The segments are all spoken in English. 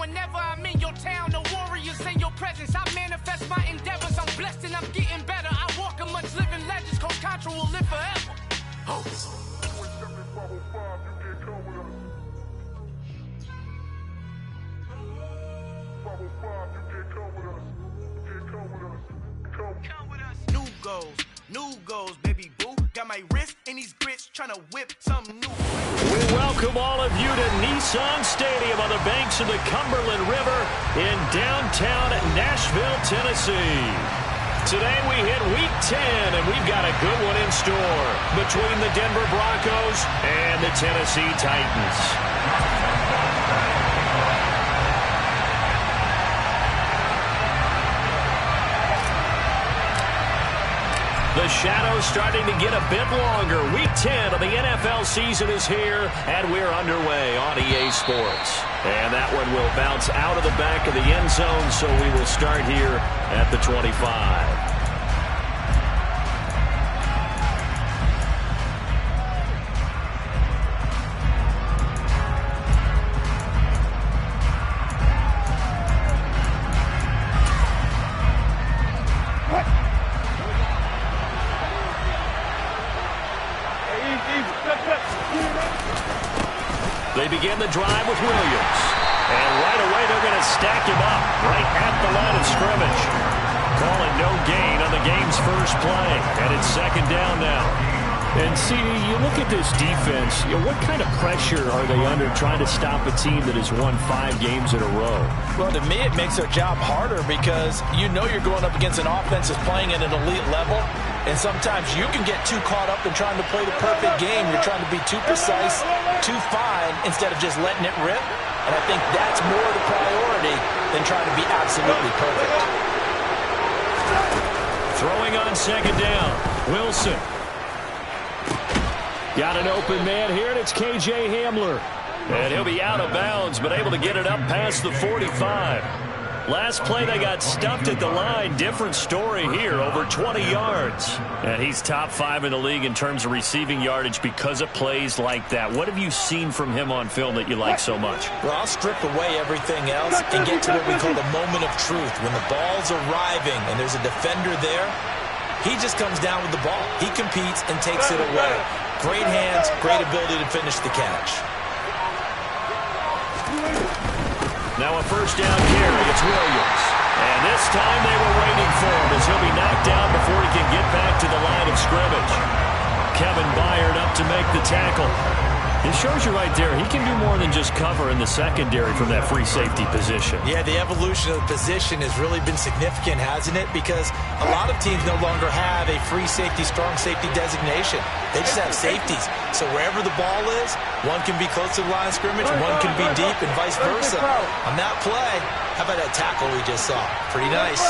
whenever I'm in your town. The warriors in your presence. I manifest my endeavors. I'm blessed and I'm getting better. I walk amongst living legends. Coach Contra will live forever. Host. New goals, baby boo. Got my wrist in these grits, trying to whip something new. We welcome all of you to Nissan Stadium on the banks of the Cumberland River in downtown Nashville, Tennessee. Today we hit Week 10, and we've got a good one in store between the Denver Broncos and the Tennessee Titans. The shadow's starting to get a bit longer. Week 10 of the NFL season is here, and we're underway on EA Sports. And that one will bounce out of the back of the end zone, so we will start here at the 25. They begin the drive with Williams. And right away, they're going to stack him up right at the line of scrimmage. Calling no gain on the game's first play. And it's second down now. And, CD, you look at this defense, what kind of pressure are they under trying to stop a team that has won 5 games in a row? Well, to me, it makes their job harder because you know you're going up against an offense that's playing at an elite level. And sometimes you can get too caught up in trying to play the perfect game. You're trying to be too precise, too fine, instead of just letting it rip. And I think that's more the priority than trying to be absolutely perfect. Throwing on second down, Wilson. Got an open man here, and it's K.J. Hamler. And he'll be out of bounds, but able to get it up past the 45. Last play, they got stuffed at the line. Different story here, over 20 yards. And he's top 5 in the league in terms of receiving yardage because of plays like that. What have you seen from him on film that you like so much? Well, I'll strip away everything else and get to what we call the moment of truth. When the ball's arriving and there's a defender there, he just comes down with the ball. He competes and takes it away. Great hands, great ability to finish the catch. Now a first down carry. It's Williams. And this time they were waiting for him as he'll be knocked down before he can get back to the line of scrimmage. Kevin Byard up to make the tackle. It shows you right there, he can do more than just cover in the secondary from that free safety position. Yeah, the evolution of the position has really been significant, hasn't it? Because a lot of teams no longer have a free safety, strong safety designation. They just have safeties. So wherever the ball is, one can be close to the line of scrimmage, one can be deep, and vice versa. On that play, how about that tackle we just saw? Pretty nice.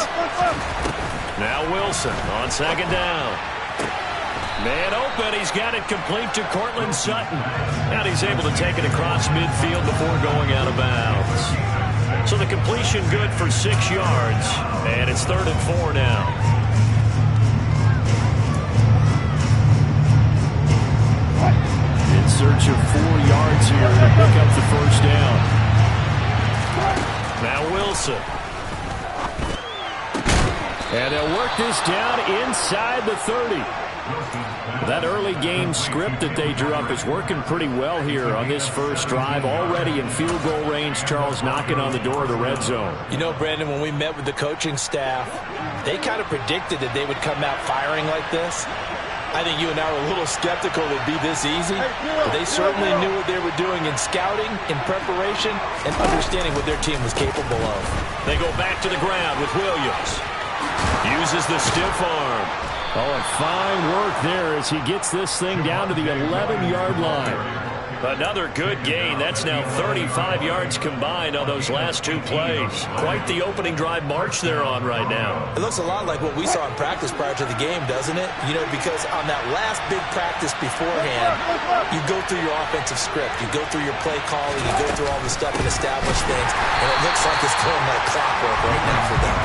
Now Wilson on second down. Man open, he's got it complete to Cortland Sutton. And he's able to take it across midfield before going out of bounds. So the completion good for 6 yards. And it's 3rd and 4 now. In search of 4 yards here to pick up the first down. Now Wilson. And they'll work this down inside the 30. That early game script that they drew up is working pretty well here on this first drive. Already in field goal range, Charles knocking on the door of the red zone. You know, Brandon, when we met with the coaching staff, they kind of predicted that they would come out firing like this. I think you and I were a little skeptical it would be this easy, but they certainly knew what they were doing in scouting, in preparation, and understanding what their team was capable of. They go back to the ground with Williams. Uses the stiff arm. Oh, and fine work there as he gets this thing down to the 11-yard line. Another good gain. That's now 35 yards combined on those last 2 plays. Quite the opening drive march they're on right now. It looks a lot like what we saw in practice prior to the game, doesn't it? You know, because on that last big practice beforehand, you go through your offensive script. You go through your play calling. You go through all the stuff and establish things. And it looks like it's going like clockwork right now for them.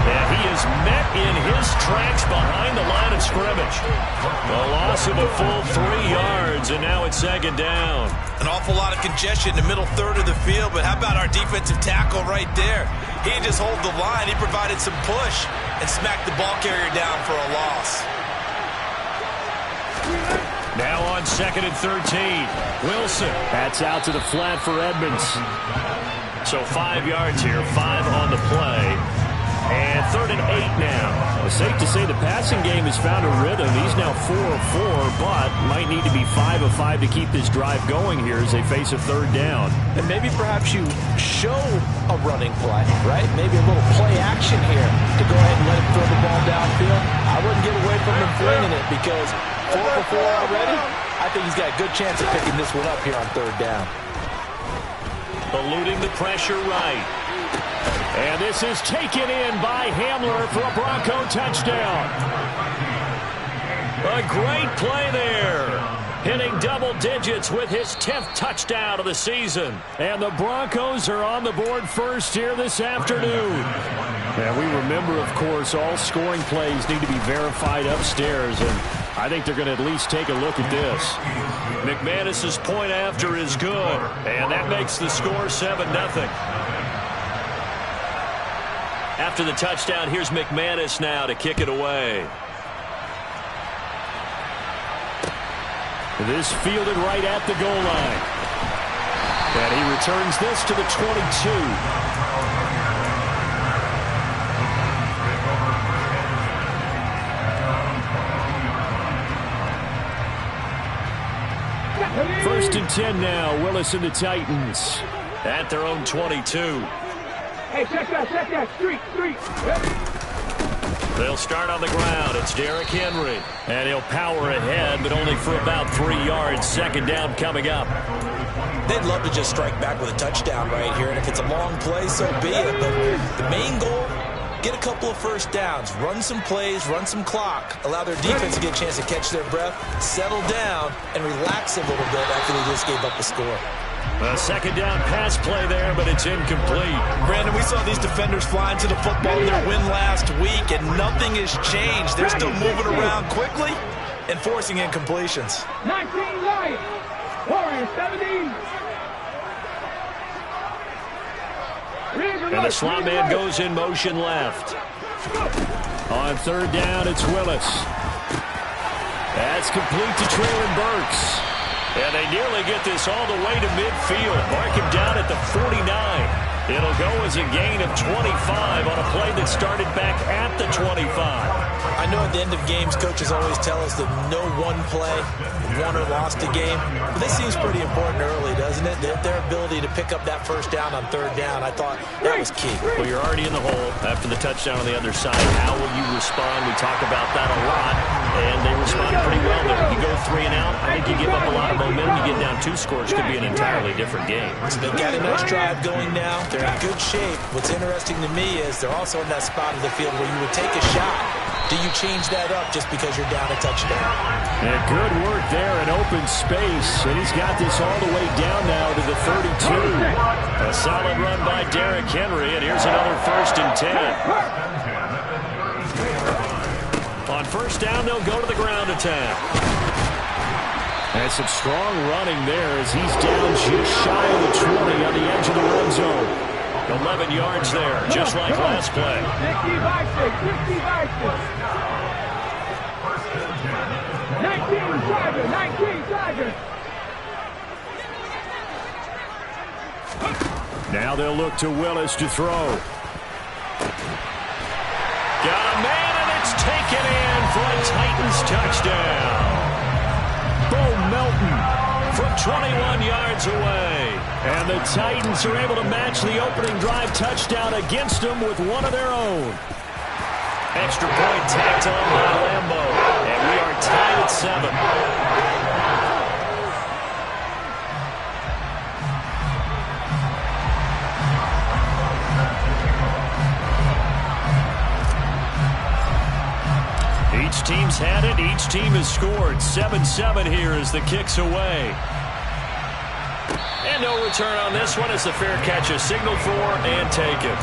And he is met in his tracks behind the line of scrimmage. A loss of a full 3 yards, and now it's second down. down. An awful lot of congestion in the middle third of the field, but how about our defensive tackle right there? He didn't just hold the line, he provided some push and smacked the ball carrier down for a loss. Now on 2nd and 13. Wilson. That's out to the flat for Edmonds. So 5 yards here, 5 on the play. And 3rd and 8 now. It's safe to say the passing game has found a rhythm. He's now 4 of 4, but might need to be 5 of 5 to keep this drive going here as they face a 3rd down. And maybe perhaps you show a running play, right? Maybe a little play action here to go ahead and let him throw the ball downfield. I wouldn't get away from him flinging it because 4 for 4 already. I think he's got a good chance of picking this one up here on 3rd down. Eluding the pressure right. And this is taken in by Hamler for a Bronco touchdown. A great play there. Hitting double digits with his 10th touchdown of the season. And the Broncos are on the board first here this afternoon. And we remember, of course, all scoring plays need to be verified upstairs. And I think they're going to at least take a look at this. McManus's point after is good. And that makes the score 7-0. After the touchdown, here's McManus now to kick it away. This fielded right at the goal line. And he returns this to the 22. First and 10 now. Willis and the Titans at their own 22. Hey, check that, street. They'll start on the ground. It's Derrick Henry. And he'll power ahead, but only for about 3 yards. 2nd down coming up. They'd love to just strike back with a touchdown right here, and if it's a long play, so be it. But the main goal, get a couple of first downs, run some plays, run some clock, allow their defense to get a chance to catch their breath, settle down, and relax a little bit after they just gave up the score. A 2nd down pass play there, but it's incomplete. Brandon, we saw these defenders flying to the football in their win last week, and nothing has changed. They're still moving around quickly and forcing incompletions. 19 Lions, Warriors 17. And the slot man goes in motion left. On 3rd down, it's Willis. That's complete to Traylon Burks. And they nearly get this all the way to midfield. Mark him down at the 49. It'll go as a gain of 25 on a play that started back at the 25. I know at the end of games, coaches always tell us that no one play won or lost a game. But this seems pretty important early, doesn't it? Their ability to pick up that first down on 3rd down, I thought that was key. Well, you're already in the hole after the touchdown on the other side. How will you respond? We talk about that a lot, and they responded pretty well there. You go 3 and out, I think you give up a lot of momentum. You get down 2 scores, could be an entirely different game. So they've got a nice drive going now. They're in good shape. What's interesting to me is they're also in that spot of the field where you would take a shot. Do you change that up just because you're down a touchdown? And good work there in open space. And he's got this all the way down now to the 32. A solid run by Derrick Henry, and here's another 1st and 10. On 1st down, they'll go to the ground attack. And some strong running there as he's down just shy of the 20 on the edge of the red zone. 11 yards there, just like last play. 50 by 6, 19 Tiger. Now they'll look to Willis to throw. Got a man, and it's taken in for a Titans touchdown. Bo Melton from 21 yards away. And the Titans are able to match the opening drive touchdown against them with one of their own. Extra point tacked on by Lambo. And we are tied at 7. Each team's had it. Each team has scored. 7-7 here as the kick's away. And no return on this one as the fair catch is signaled for and taken.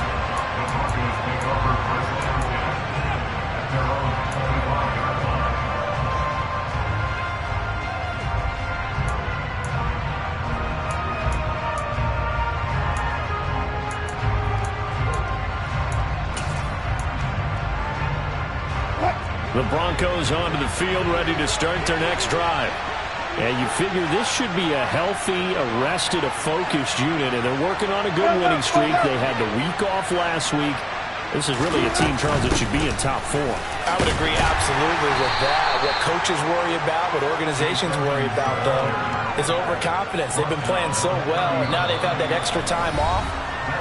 Broncos onto the field, ready to start their next drive. And you figure this should be a healthy, arrested, a focused unit, and they're working on a good winning streak. They had the week off last week. This is really a team, Charles, that should be in top 4. I would agree absolutely with that. What coaches worry about, what organizations worry about, though, is overconfidence. They've been playing so well, and now they've had that extra time off.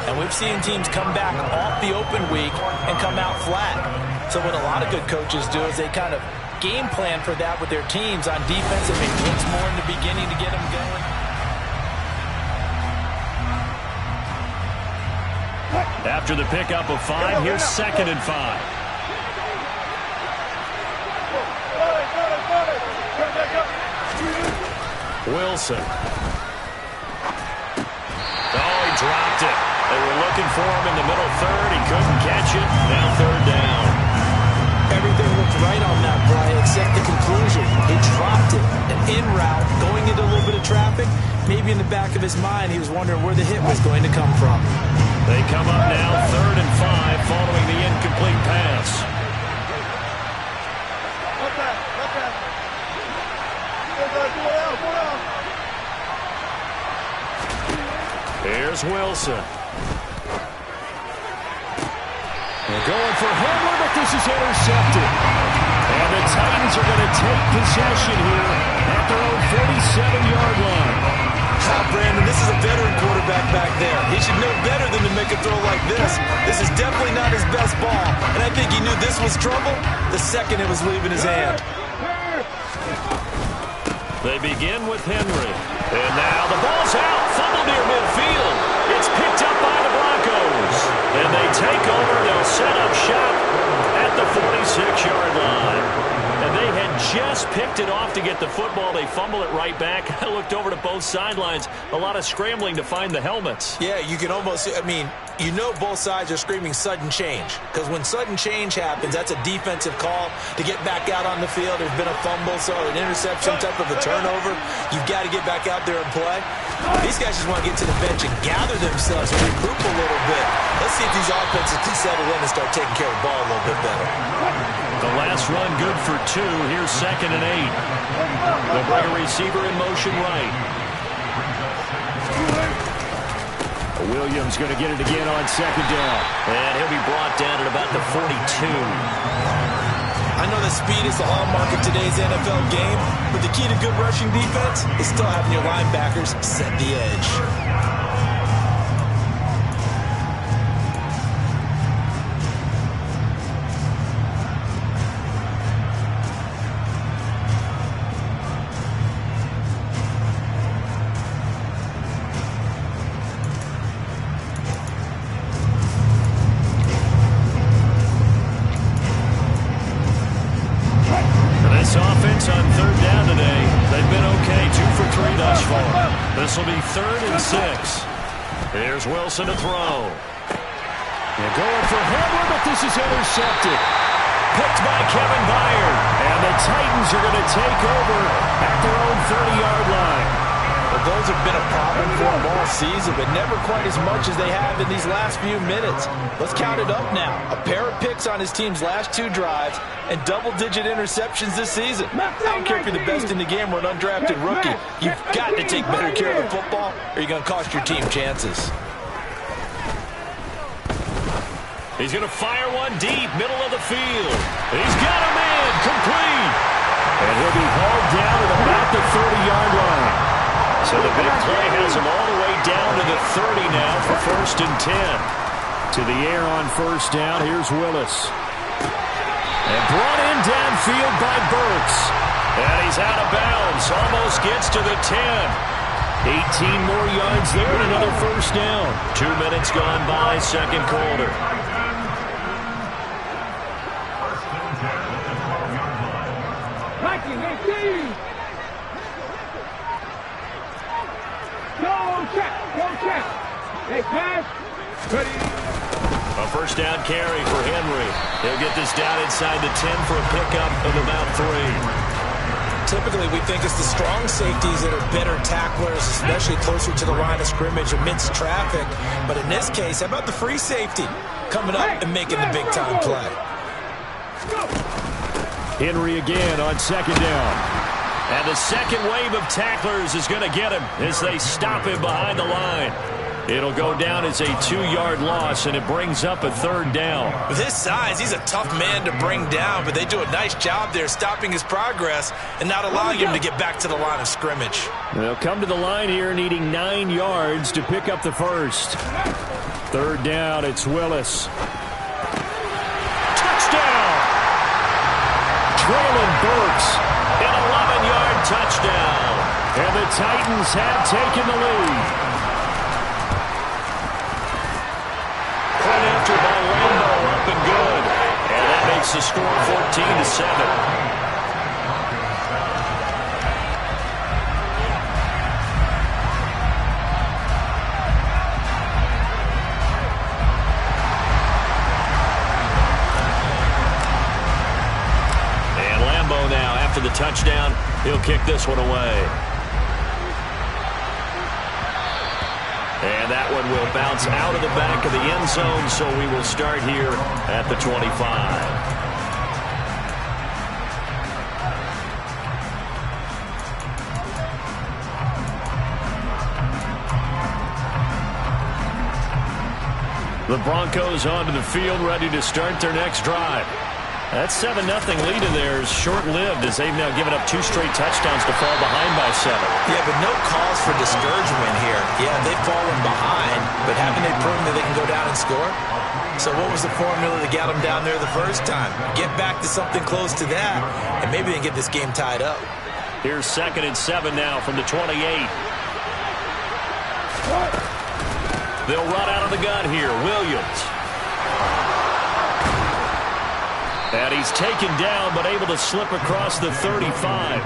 And we've seen teams come back off the open week and come out flat. So what a lot of good coaches do is they kind of game plan for that with their teams on defense and maybe once more in the beginning to get them going. After the pickup of 5, here's 2nd and 5. Wilson. Oh, he dropped it. They were looking for him in the middle third. He couldn't catch it. Now 3rd down. Everything looked right on that play except the conclusion. He dropped it. An in route, going into a little bit of traffic. Maybe in the back of his mind, he was wondering where the hit was going to come from. They come up now 3rd and 5 following the incomplete pass. Here's Wilson. They're going for Henry, but this is intercepted. And the Titans are going to take possession here at their own 47-yard line. Brandon, this is a veteran quarterback back there. He should know better than to make a throw like this. This is definitely not his best ball, and I think he knew this was trouble the second it was leaving his hand. They begin with Henry. And now the ball's out. Fumble near midfield. It's picked up by the Broncos. And they take over. They'll set up shop at the 46-yard line. And they had just picked it off to get the football. They fumble it right back. I looked over to both sidelines. A lot of scrambling to find the helmets. Yeah, you can almost, I mean, you know both sides are screaming sudden change. Because when sudden change happens, that's a defensive call to get back out on the field. There's been a fumble, so an interception type of a turnover. You've got to get back out there and play. These guys just want to get to the bench and gather themselves and regroup a little bit. Let's see if these offenses can settle in and start taking care of the ball a little bit better. The last run good for 2. Here's 2nd and 8. They'll bring a receiver in motion right. Williams going to get it again on 2nd down. And he'll be brought down at about the 42. I know that speed is the hallmark of today's NFL game, but the key to good rushing defense is still having your linebackers set the edge. On 3rd down today, they've been okay, 2 for 3 thus far. This will be 3rd and 6. Here's Wilson to throw. They're going for Henry, but this is intercepted. Picked by Kevin Byard. And the Titans are going to take over at their own 30-yard line. Well, those have been a problem for them all season, but never quite as much as they have in these last few minutes. Let's count it up now. A pair of picks on his team's last 2 drives and double-digit interceptions this season. I don't care if you're the best in the game or an undrafted rookie. You've got to take better care of the football or you're going to cost your team chances. He's going to fire one deep, middle of the field. He's got him in, complete. And he'll be hauled down at about the 30-yard line. So the big play has him all the way down to the 30 now for 1st and 10. To the air on 1st down, here's Willis. And brought in downfield by Burks. And he's out of bounds, almost gets to the 10. 18 more yards there and another 1st down. 2 minutes gone by, 2nd quarter. A 1st down carry for Henry. He'll get this down inside the 10 for a pickup of about 3. Typically, we think it's the strong safeties that are better tacklers, especially closer to the line of scrimmage amidst traffic. But in this case, how about the free safety coming up and making the big-time play? Henry again on second down. And the second wave of tacklers is going to get him as they stop him behind the line. It'll go down as a 2-yard loss, and it brings up a third down. With his size, he's a tough man to bring down, but they do a nice job there stopping his progress and not allowing him to get back to the line of scrimmage. They'll come to the line here needing 9 yards to pick up the first. Third down, it's Willis. Touchdown! Traylon Burks, an 11-yard touchdown. And the Titans have taken the lead. After by Lambo, up and good. And that makes the score 14-7. And Lambo now, after the touchdown, he'll kick this one away. And that one will bounce out of the back of the end zone, so we will start here at the 25. The Broncos onto the field, ready to start their next drive. That 7-0 lead of theirs short-lived as they've now given up 2 straight touchdowns to fall behind by 7. Yeah, but no cause for discouragement here. Yeah, they've fallen behind, but haven't they proven that they can go down and score? So what was the formula that got them down there the first time? Get back to something close to that, and maybe they can get this game tied up. Here's 2nd and 7 now from the 28. They'll run out of the gun here. Williams. And he's taken down, but able to slip across the 35.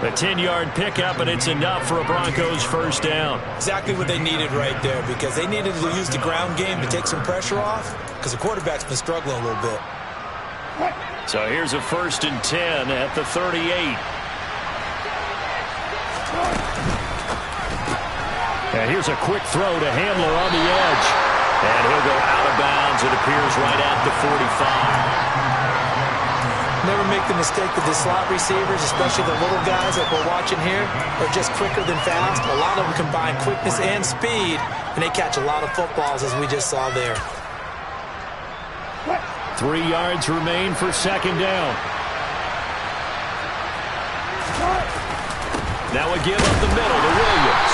A 10-yard pickup, and it's enough for a Broncos first down. Exactly what they needed right there, because they needed to use the ground game to take some pressure off, because the quarterback's been struggling a little bit. So here's a 1st and 10 at the 38. And here's a quick throw to Handler on the edge. And he'll go out of bounds. It appears right at the 45. Never make the mistake that the slot receivers, especially the little guys like we're watching here, are just quicker than fast. A lot of them combine quickness and speed, and they catch a lot of footballs, as we just saw there. 3 yards remain for 2nd down. Now a give up the middle to Williams.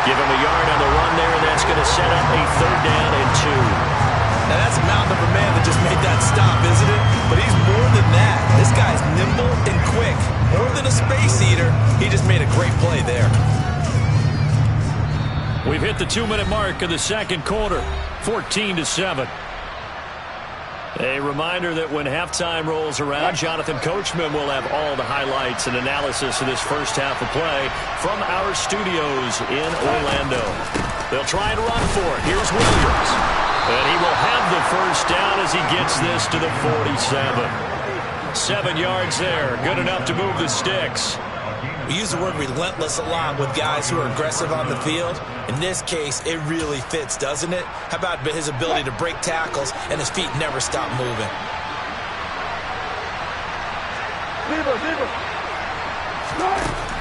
Give him a yard on the run there, and that's going to set up a 3rd down and 2. Now that's a mountain of a man that just made that stop, isn't it? But he's more than that. This guy's nimble and quick. More than a space eater. He just made a great play there. We've hit the 2-minute mark of the second quarter. 14-7. A reminder that when halftime rolls around, Jonathan Coachman will have all the highlights and analysis of this first half of play from our studios in Orlando. They'll try and run for it. Here's Williams. And he will have the first down as he gets this to the 47. 7 yards there. Good enough to move the sticks. We use the word relentless a lot with guys who are aggressive on the field. In this case, it really fits, doesn't it? How about his ability to break tackles and his feet never stop moving?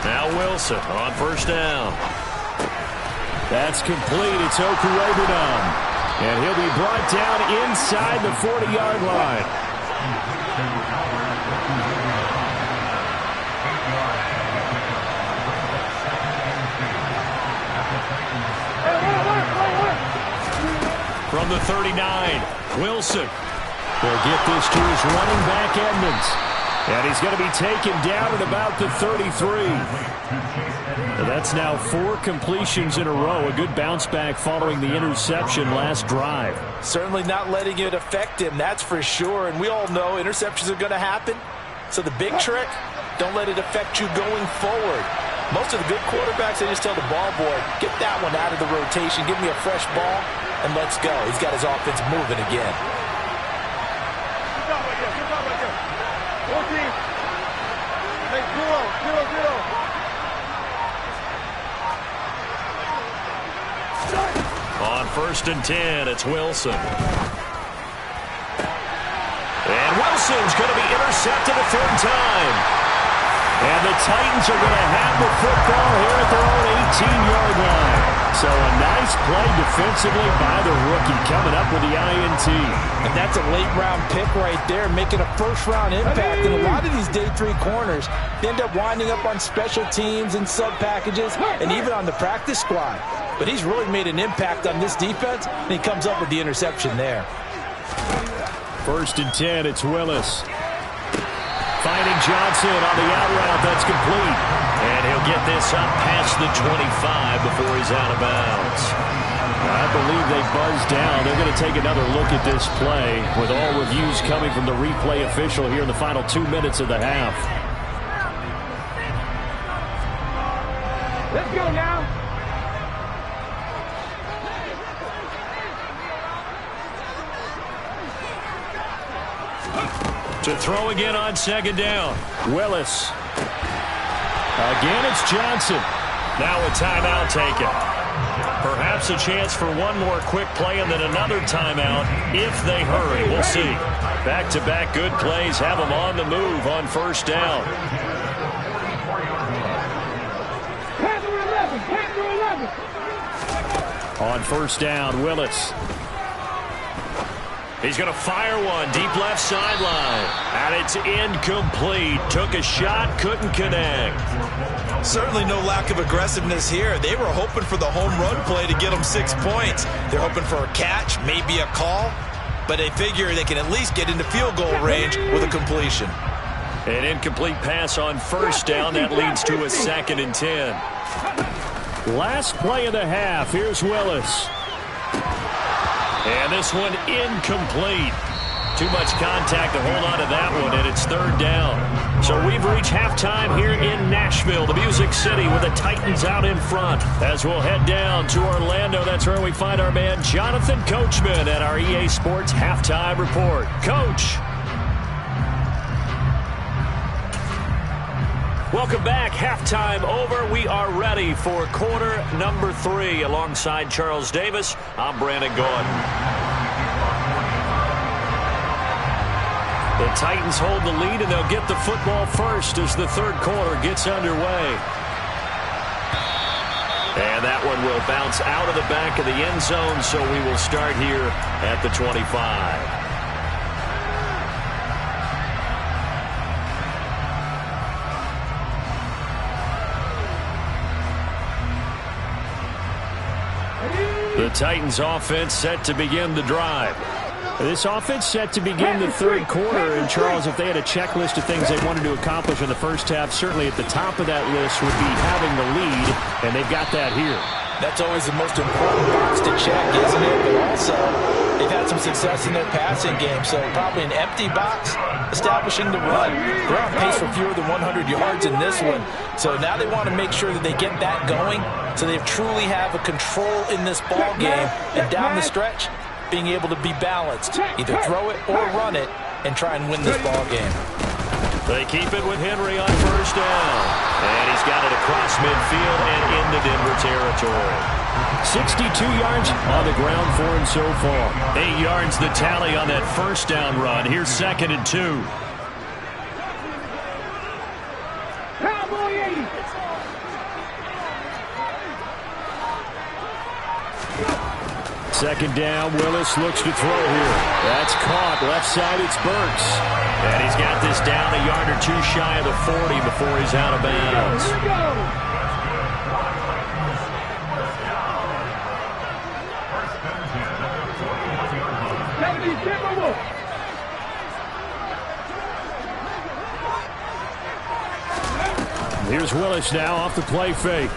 Now Wilson on first down. That's complete. It's Okurebunom. And he'll be brought down inside the 40-yard line. From the 39, Wilson will get this to his running back, Edmonds. And he's going to be taken down at about the 33. That's now 4 completions in a row. A good bounce back following the interception last drive. Certainly not letting it affect him, that's for sure. And we all know interceptions are going to happen. So the big trick, don't let it affect you going forward. Most of the good quarterbacks, they just tell the ball boy, get that one out of the rotation, give me a fresh ball, and let's go. He's got his offense moving again. On 1st and 10, it's Wilson. And Wilson's going to be intercepted a third time. And the Titans are going to have the football here at their own 18-yard line. So a nice play defensively by the rookie coming up with the INT. And that's a late-round pick right there, making a first-round impact. And a lot of these day 3 corners end up winding up on special teams and sub-packages and even on the practice squad. But he's really made an impact on this defense, and he comes up with the interception there. 1st and 10, it's Willis. Finding Johnson on the out route. That's complete. And he'll get this up past the 25 before he's out of bounds. I believe they buzzed down. They're going to take another look at this play with all reviews coming from the replay official here in the final 2 minutes of the half. Let's go now. To throw again on 2nd down. Willis. Again, it's Johnson. Now a timeout taken. Perhaps a chance for one more quick play and then another timeout if they hurry. We'll see. Back-to-back good plays have them on the move on 1st down. On 1st down, Willis. He's going to fire one deep left sideline. And it's incomplete. Took a shot, couldn't connect. Certainly no lack of aggressiveness here. They were hoping for the home run play to get them 6 points. They're hoping for a catch, maybe a call. But they figure they can at least get into field goal range with a completion. An incomplete pass on 1st down. That leads to a 2nd and 10. Last play of the half. Here's Willis. And this one incomplete. Too much contact to hold on to that one, and it's 3rd down. So we've reached halftime here in Nashville, the Music City, with the Titans out in front. As we'll head down to Orlando, that's where we find our man Jonathan Coachman at our EA Sports Halftime Report. Coach. Welcome back. Halftime over. We are ready for quarter number 3. Alongside Charles Davis, I'm Brandon Gordon. The Titans hold the lead, and they'll get the football first as the 3rd quarter gets underway. And that one will bounce out of the back of the end zone, so we will start here at the 25. The Titans offense set to begin the drive. This offense set to begin the 3rd quarter. And, Charles, if they had a checklist of things they wanted to accomplish in the first half, certainly at the top of that list would be having the lead, and they've got that here. That's always the most important box to check, isn't it? But also, they've had some success in their passing game, so probably an empty box establishing the run. They're on pace for fewer than 100 yards in this one, so now they want to make sure that they get that going so they truly have a control in this ball game, and down the stretch, being able to be balanced, either throw it or run it, and try and win this ball game. They keep it with Henry on 1st down. And he's got it across midfield and into Denver territory. 62 yards on the ground for him so far. 8 yards the tally on that 1st down run. Here's 2nd and 2. Second down, Willis looks to throw here. That's caught. Left side, it's Burks. And he's got this down a yard or 2 shy of the 40 before he's out of bounds. Here's Willis now off the play fake.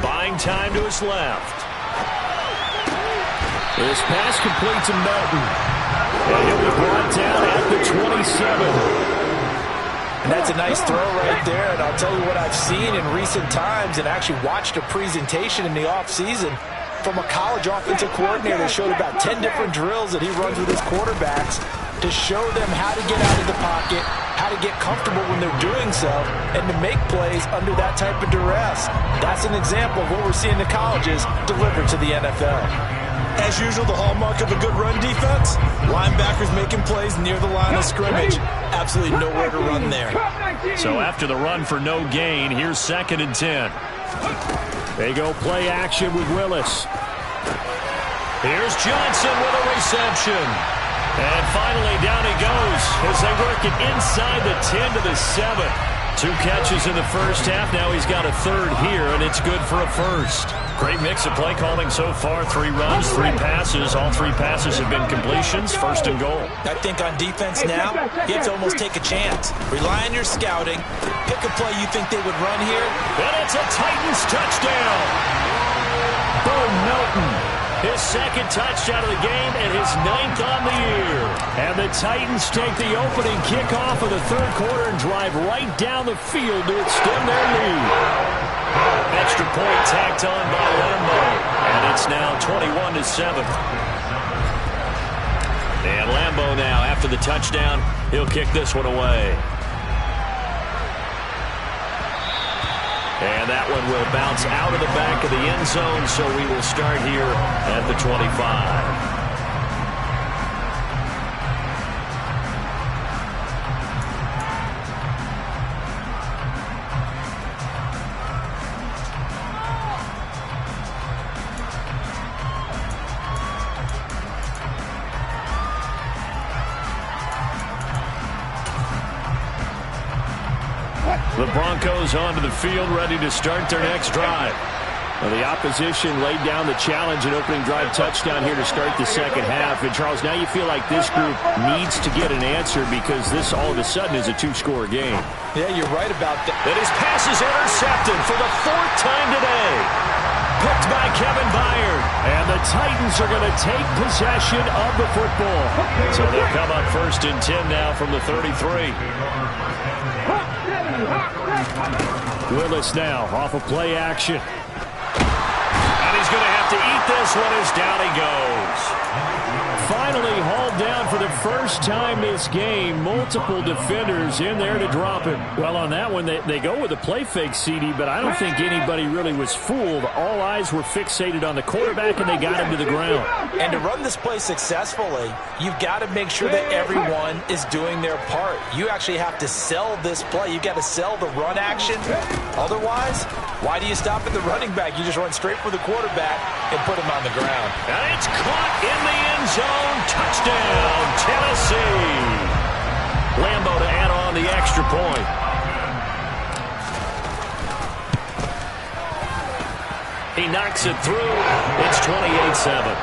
Buying time to his left. This pass complete to Melton. And he'll be brought down at the 27. And that's a nice throw right there. And I'll tell you what I've seen in recent times and actually watched a presentation in the offseason from a college offensive coordinator that showed about 10 different drills that he runs with his quarterbacks to show them how to get out of the pocket, how to get comfortable when they're doing so, and to make plays under that type of duress. That's an example of what we're seeing the colleges deliver to the NFL. As usual, the hallmark of a good run defense, linebackers making plays near the line of scrimmage. Absolutely nowhere to run there. So after the run for no gain, here's 2nd and 10. They go play action with Willis. Here's Johnson with a reception. And finally down he goes as they work it inside the 10 to the 7. 2 catches in the first half. Now he's got a 3rd here, and it's good for a 1st. Great mix of play calling so far. 3 runs, 3 passes. All 3 passes have been completions. 1st and goal. I think on defense now, you have to almost take a chance. Rely on your scouting. Pick a play you think they would run here. And it's a Titans touchdown. Bo Melton. His 2nd touchdown of the game and his 9th on the year. And the Titans take the opening kickoff of the 3rd quarter and drive right down the field to extend their lead. Extra point tacked on by Lambo. And it's now 21-7. And Lambo now, after the touchdown, he'll kick this one away. And that one will bounce out of the back of the end zone, so we will start here at the 25. The Broncos onto the field, ready to start their next drive. Well, the opposition laid down the challenge and opening drive touchdown here to start the 2nd half. And, Charles, now you feel like this group needs to get an answer because this all of a sudden is a 2-score game. Yeah, you're right about that. And his pass is intercepted for the 4th time today. Picked by Kevin Byard. And the Titans are going to take possession of the football. So they'll come up 1st and 10 now from the 33. Willis now off of play action. And he's going to have to eat this one as down he goes. Finally hauled down for the first time this game. Multiple defenders in there to drop him. Well, on that one, they go with a play fake, CD, but I don't think anybody really was fooled. All eyes were fixated on the quarterback, and they got him to the ground. And to run this play successfully, you've got to make sure that everyone is doing their part. You actually have to sell this play. You've got to sell the run action. Otherwise, why do you stop at the running back? You just run straight for the quarterback and put him on the ground. And it's caught in the end zone. Touchdown, Tennessee. Lambo to add on the extra point. He knocks it through. It's 28-7.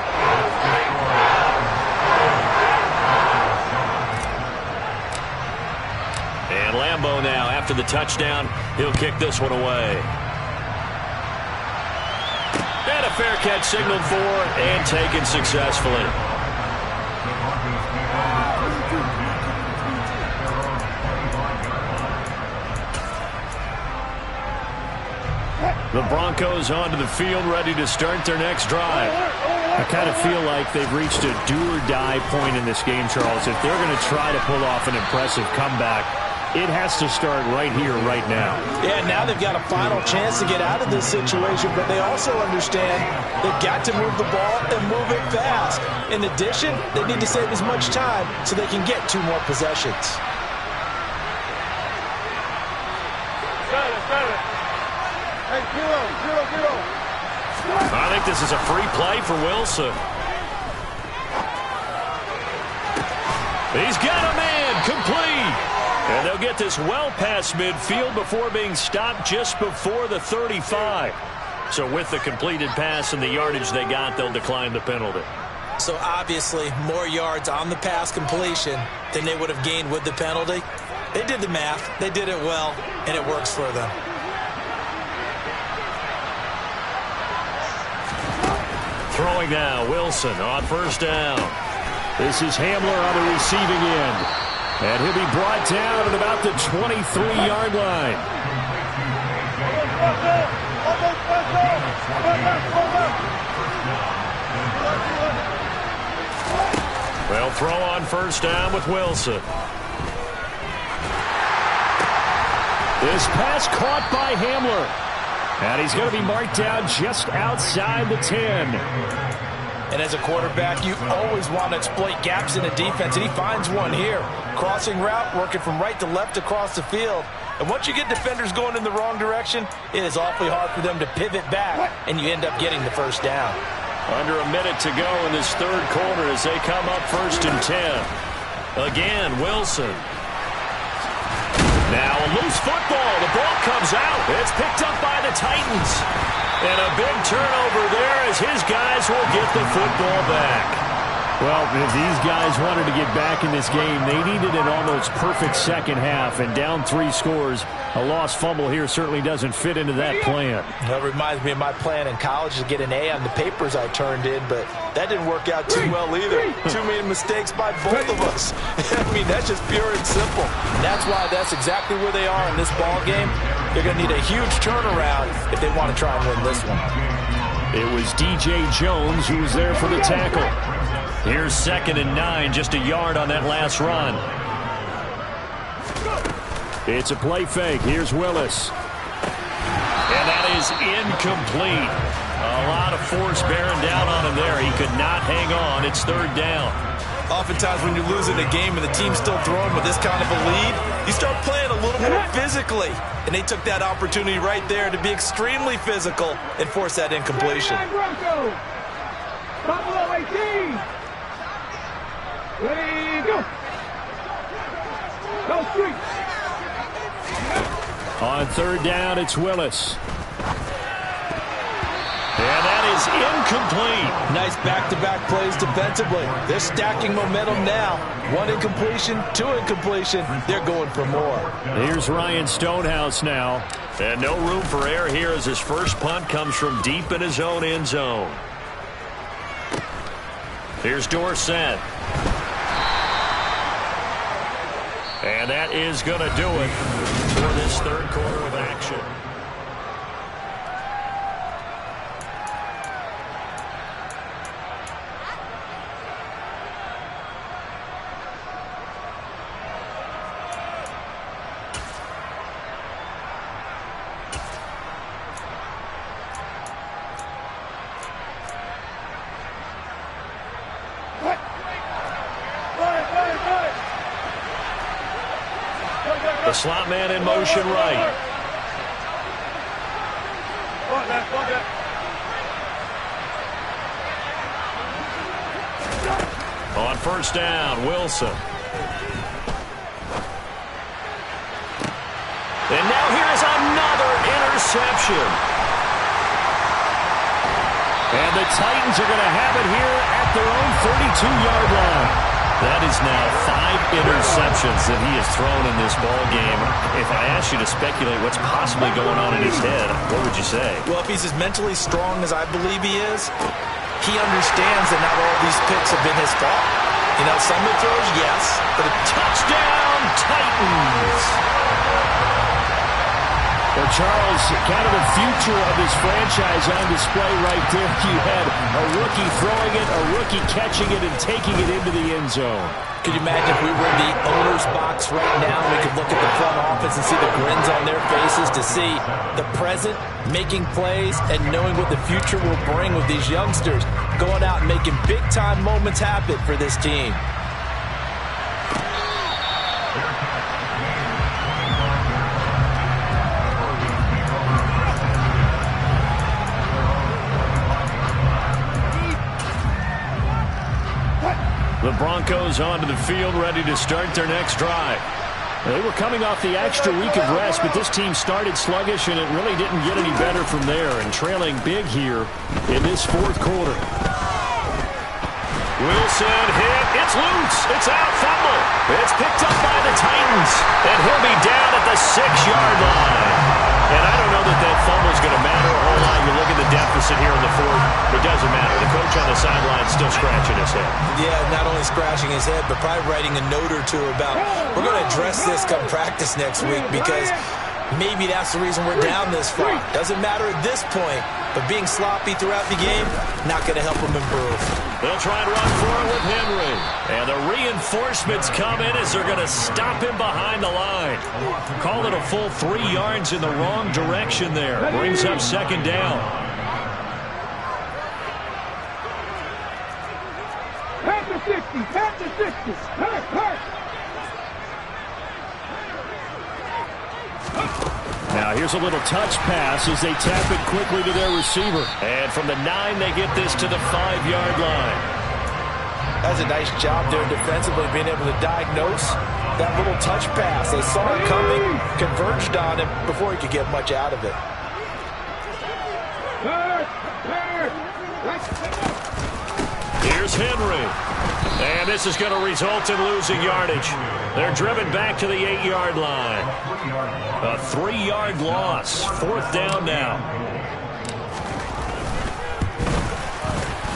And Lambo now, after the touchdown, he'll kick this one away. And a fair catch signaled for and taken successfully. The Broncos onto the field, ready to start their next drive. I kind of feel like they've reached a do-or-die point in this game, Charles. If they're going to try to pull off an impressive comeback, it has to start right here, right now. Yeah, now they've got a final chance to get out of this situation, but they also understand they've got to move the ball and move it fast. In addition, they need to save as much time so they can get 2 more possessions. I think this is a free play for Wilson. He's got a man, complete. And they'll get this well past midfield before being stopped just before the 35. So with the completed pass and the yardage they got, they'll decline the penalty. So obviously more yards on the pass completion than they would have gained with the penalty. They did the math, they did it well, and it works for them. Throwing now, Wilson on first down. This is Hamler on the receiving end. And he'll be brought down at about the 23-yard line. They'll throw on first down with Wilson. This pass caught by Hamler. And he's going to be marked down just outside the 10. And as a quarterback, you always want to exploit gaps in the defense, and he finds one here. Crossing route, working from right to left across the field. And once you get defenders going in the wrong direction, it is awfully hard for them to pivot back, and you end up getting the first down. Under a minute to go in this third quarter as they come up 1st and 10. Again, Wilson. Now a loose football. The ball comes out. It's picked up by the Titans. And a big turnover there as his guys will get the football back. Well, if these guys wanted to get back in this game, they needed an almost perfect second half, and down 3 scores. A lost fumble here certainly doesn't fit into that plan. That reminds me of my plan in college to get an A on the papers I turned in, but that didn't work out too well either. Too many mistakes by both of us. I mean, that's just pure and simple. And that's why that's exactly where they are in this ball game. They're going to need a huge turnaround if they want to try and win this one. It was DJ Jones who was there for the tackle. Here's 2nd and 9, just a yard on that last run. It's a play fake. Here's Willis. And that is incomplete. A lot of force bearing down on him there. He could not hang on. It's 3rd down. Oftentimes when you're losing a game and the team's still throwing with this kind of a lead, you start playing a little more physically. And they took that opportunity right there to be extremely physical and force that incompletion. Buffalo 18. Ready, go. Go street. On 3rd down, it's Willis. And that is incomplete. Nice back-to-back plays defensively. They're stacking momentum now. 1 incompletion, 2 incompletion. They're going for more. Here's Ryan Stonehouse now. And no room for error here as his first punt comes from deep in his own end zone. Here's Dorsett. And that is going to do it for this third quarter of action. The slot man in motion right. On 1st down, Wilson. And now here's another interception. And the Titans are going to have it here at their own 32-yard line. That is now 5 interceptions that he has thrown in this ball game. If I asked you to speculate what's possibly going on in his head, what would you say? Well, if he's as mentally strong as I believe he is, he understands that not all these picks have been his fault. You know, some of the throws, yes, but a touchdown, Titans! Well, Charles, kind of the future of this franchise on display right there. You had a rookie throwing it, a rookie catching it, and taking it into the end zone. Could you imagine if we were in the owner's box right now, we could look at the front office and see the grins on their faces to see the present making plays and knowing what the future will bring with these youngsters going out and making big-time moments happen for this team. The Broncos onto the field, ready to start their next drive. They were coming off the extra week of rest, but this team started sluggish, and it really didn't get any better from there, and trailing big here in this 4th quarter. Wilson hit. It's loose. It's out. Fumble. It's picked up by the Titans, and he'll be down at the 6-yard line. And I don't know that that fumble is going to matter a whole lot. You look at the deficit here in the 4th. It doesn't matter. The coach on the sideline is still scratching his head. Yeah, not only scratching his head, but probably writing a note or two about, we're going to address this come practice next week because maybe that's the reason we're down this far. Doesn't matter at this point, but being sloppy throughout the game, not going to help him improve. They'll try and run for it with Henry. And the reinforcements come in as they're going to stop him behind the line. Call it a full 3 yards in the wrong direction there. Brings up 2nd down. Now here's a little touch pass as they tap it quickly to their receiver. And from the 9, they get this to the 5-yard line. That's a nice job there defensively, being able to diagnose that little touch pass. They saw it coming, converged on him before he could get much out of it. Here's Henry. And this is going to result in losing yardage. They're driven back to the 8-yard line. A 3-yard loss. 4th down now.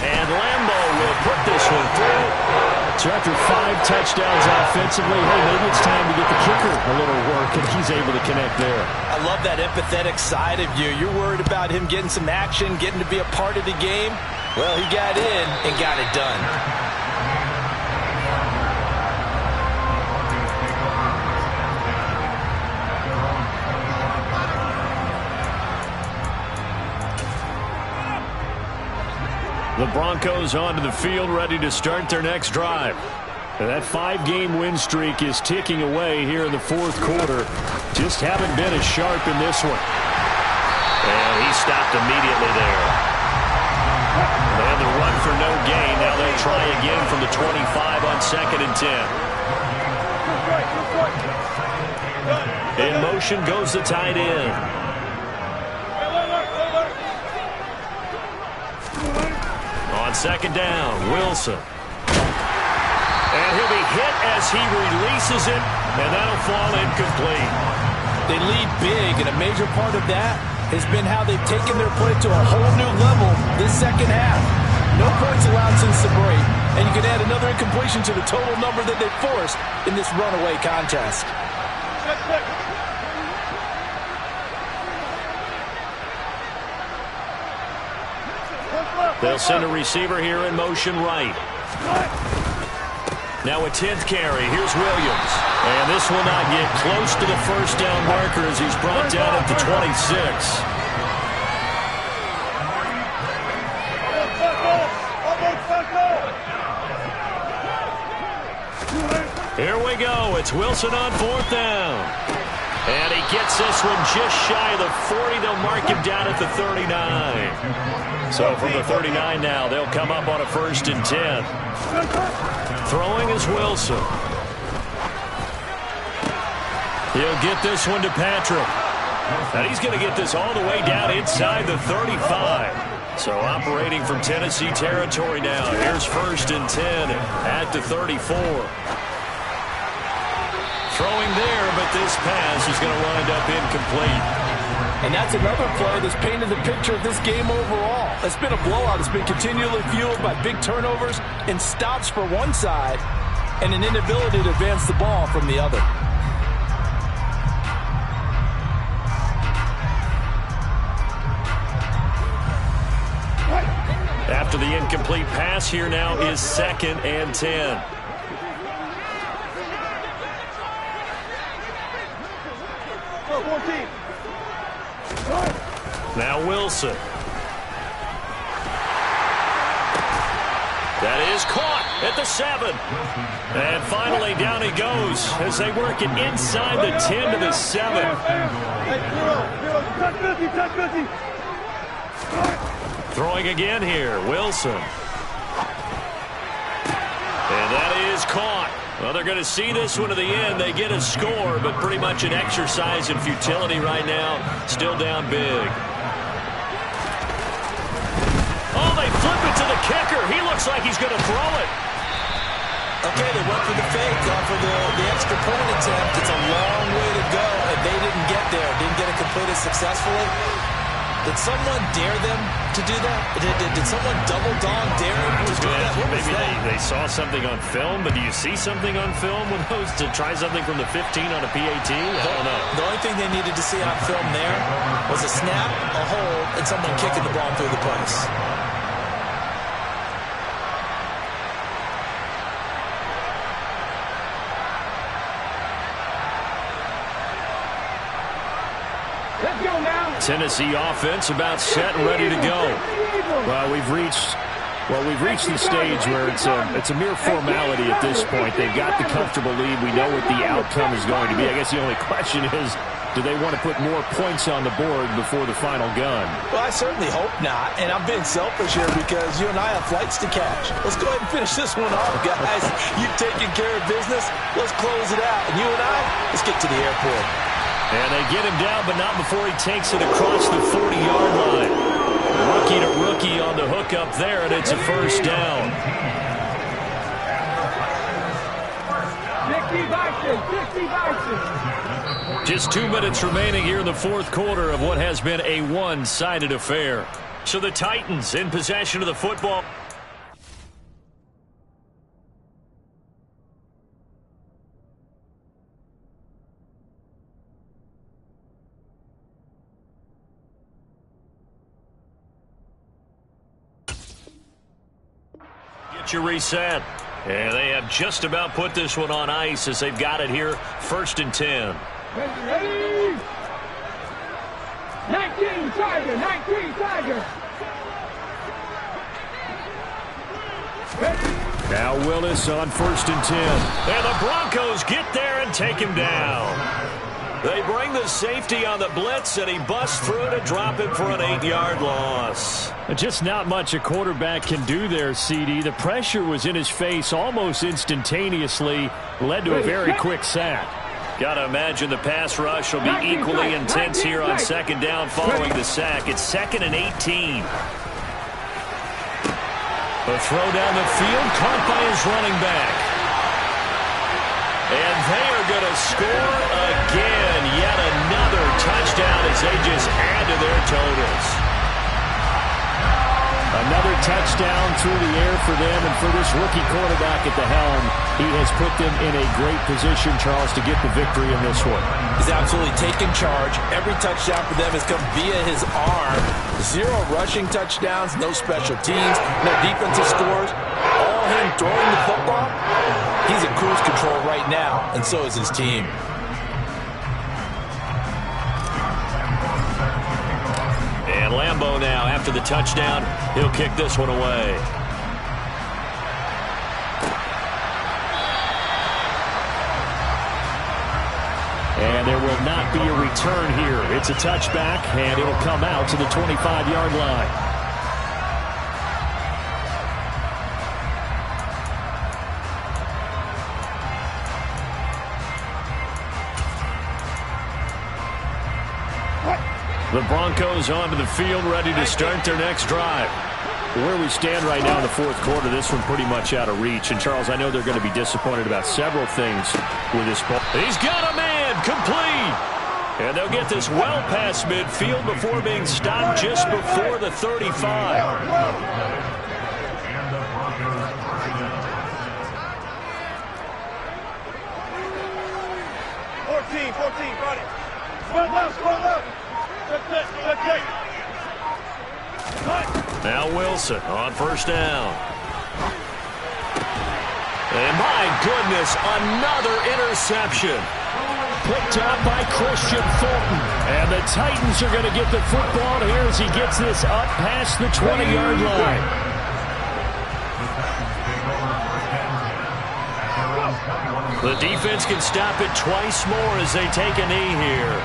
And Lambo will put this one through. So after 5 touchdowns offensively, hey, maybe it's time to get the kicker a little work, and he's able to connect there. I love that empathetic side of you. You're worried about him getting some action, getting to be a part of the game. Well, he got in and got it done. The Broncos onto the field, ready to start their next drive. And that 5-game win streak is ticking away here in the 4th quarter. Just haven't been as sharp in this one. And he stopped immediately there. They had the run for no gain. Now they'll try again from the 25 on 2nd and 10. In motion goes the tight end. On 2nd down, Wilson. And he'll be hit as he releases it, and that'll fall incomplete. They lead big, and a major part of that has been how they've taken their play to a whole new level this second half. No points allowed since the break, and you can add another incompletion to the total number that they forced in this runaway contest. They'll send a receiver here in motion right. Now a 10th carry. Here's Williams. And this will not get close to the 1st down marker as he's brought down at the 26. Here we go. It's Wilson on 4th down. And he gets this one just shy of the 40. They'll mark him down at the 39. So from the 39 now, they'll come up on a 1st and 10. Throwing is Wilson. He'll get this one to Patrick. And he's going to get this all the way down inside the 35. So operating from Tennessee territory now. Here's 1st and 10 at the 34. Throwing there, but this pass is going to wind up incomplete. And that's another play that's painted the picture of this game overall. It's been a blowout. It's been continually fueled by big turnovers and stops for one side and an inability to advance the ball from the other. After the incomplete pass, here now is 2nd and 10. Now Wilson. That is caught at the 7. And finally down he goes as they work it inside the 10 to the 7. Throwing again here, Wilson. And that is caught. Well, they're going to see this one to the end. They get a score, but pretty much an exercise in futility right now. Still down big. Oh, they flip it to the kicker. He looks like he's going to throw it. Okay, they went for the fake off of the extra point attempt. It's a long way to go, and they didn't get there. Didn't get it completed successfully. Did someone dare them to do that? Did someone double dog dare them to do that? What was Maybe that? they saw something on film, but do you see something on film with those to try something from the 15 on a PAT? I don't know. The only thing they needed to see on film there was a snap, a hold, and someone kicking the ball through the post. Tennessee offense about set and ready to go. Well, we've reached Well, we've reached the stage where it's a mere formality at this point. They've got the comfortable lead. We know what the outcome is going to be. I guess the only question is, do they want to put more points on the board before the final gun? Well, I certainly hope not. And I'm being selfish here because you and I have flights to catch. Let's go ahead and finish this one off, guys. You've taken care of business. Let's close it out. And you and I, let's get to the airport. And they get him down, but not before he takes it across the 40-yard line. Rookie to rookie on the hook up there, and it's a first down. 50 Just 2 minutes remaining here in the fourth quarter of what has been a one-sided affair. So the Titans in possession of the football. Your reset. And they have just about put this one on ice as they've got it here, 1st and 10. Ready? 19 Tiger, 19 Tiger. Now Willis on 1st and 10. And the Broncos get there and take him down. They bring the safety on the blitz, and he busts through to drop him for an 8-yard loss. Just not much a quarterback can do there, CD. The pressure was in his face almost instantaneously, led to a very quick sack. Got to imagine the pass rush will be equally intense here on 2nd down following the sack. It's 2nd and 18. The throw down the field, caught by his running back. And they are going to score again. Yet another touchdown as they just add to their totals. Another touchdown through the air for them, and for this rookie quarterback at the helm, he has put them in a great position, Charles, to get the victory in this one. He's absolutely taken charge. Every touchdown for them has come via his arm. 0 rushing touchdowns, no special teams, no defensive scores. All him throwing the football. He's in cruise control right now, and so is his team. And Lambeau now, after the touchdown, he'll kick this one away. And there will not be a return here. It's a touchback, and it'll come out to the 25-yard line. The Broncos onto the field, ready to start their next drive. Where we stand right now in the fourth quarter, this one pretty much out of reach. And, Charles, I know they're going to be disappointed about several things with this ball. He's got a man, complete. And they'll get this well past midfield before being stopped just before the 35. 14, got it. Squad left. Now Wilson on 1st down. And my goodness, another interception. Picked up by Christian Fulton. And the Titans are going to get the football here as he gets this up past the 20-yard line. The defense can stop it twice more as they take a knee here.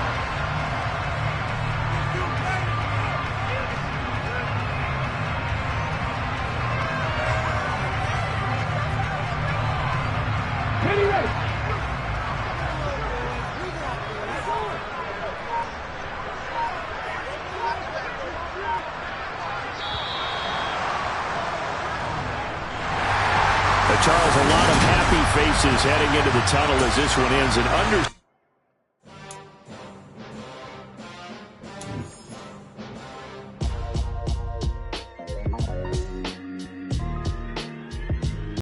Charles, a lot of happy faces heading into the tunnel as this one ends in under.